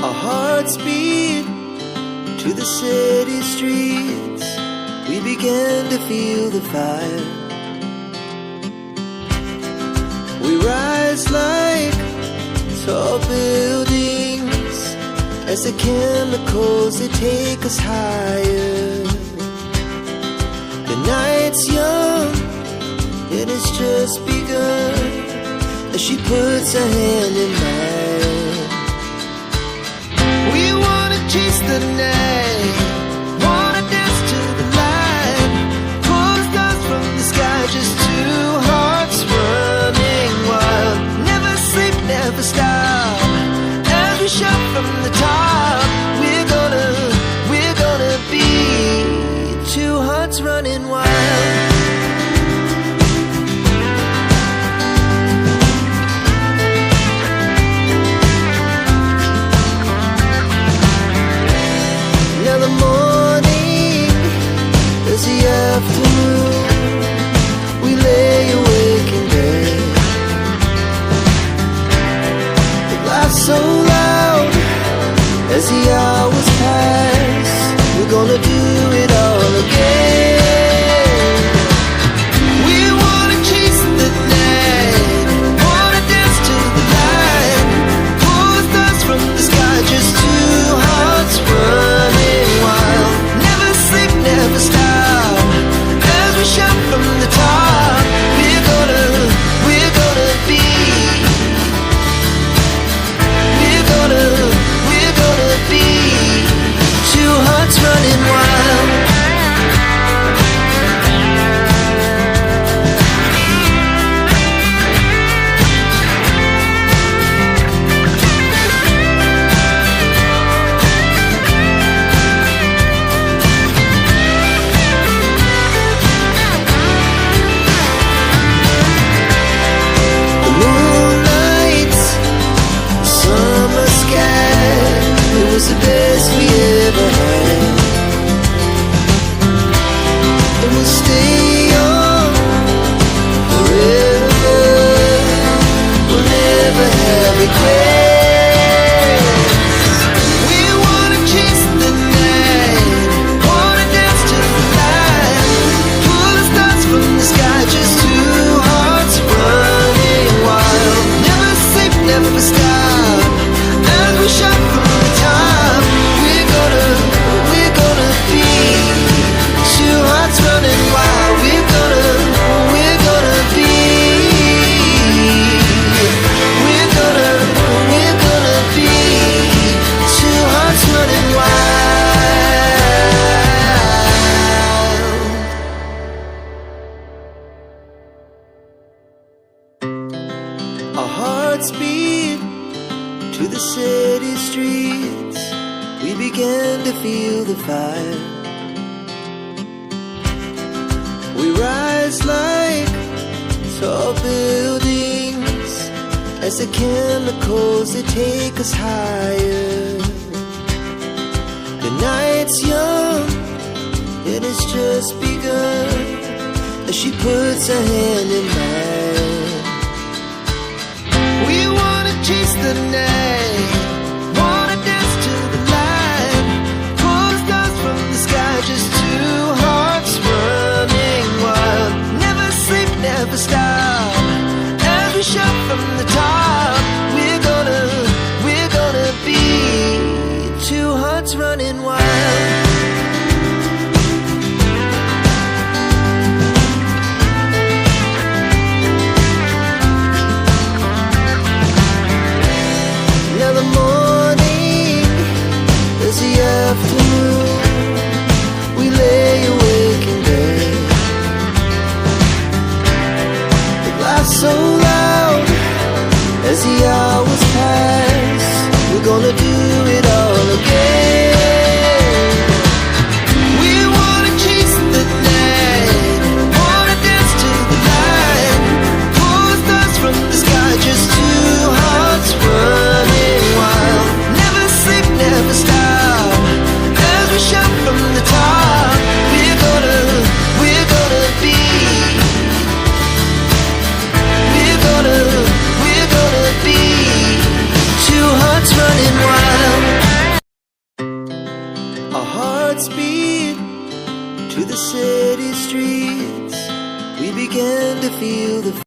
Our hearts beat to the city streets. We began to feel the fire. We rise like tall buildings as the chemicals, they take us higher. The night's young, it has just begun, as she puts her hand in mine. We wanna chase the night, wanna dance to the light, pull the stars from the sky, just two hearts running wild. Never sleep, never stop, as we shout from the top. We're gonna be two hearts running wild. Now the morning is the afternoon. We lay awake in bed. The laugh's so loud as the hours pass. We're gonna do it all again. We wanna chase the night, wanna dance to the light, pull the stars from the sky, just two hearts running wild. Never sleep, never stop, as we shout from the top. We're gonna be, we're gonna be two hearts running wild. The moonlight, the summer sky, it was the best we ever had. And we'll stay young forever. We'll never have regrets. We wanna chase the night, wanna dance to the light, pull the stars from the sky, just two hearts running wild. Never sleep, never stop, as we shout from the top. We're gonna be two hearts running wild. We're gonna be, we're gonna be two hearts running wild. Our hearts beat to the city streets. We began to feel the fire. We rise like tall buildings as the chemicals, they take us higher. The night's young, it has just begun, as she puts her hand in mine. We wanna chase the night, wanna dance to the light, pull the stars from the sky, just two hearts running wild. Never sleep, never stop, as we shout from the top. We're gonna be two hearts running wild. Godspeed to the city streets. We began to feel the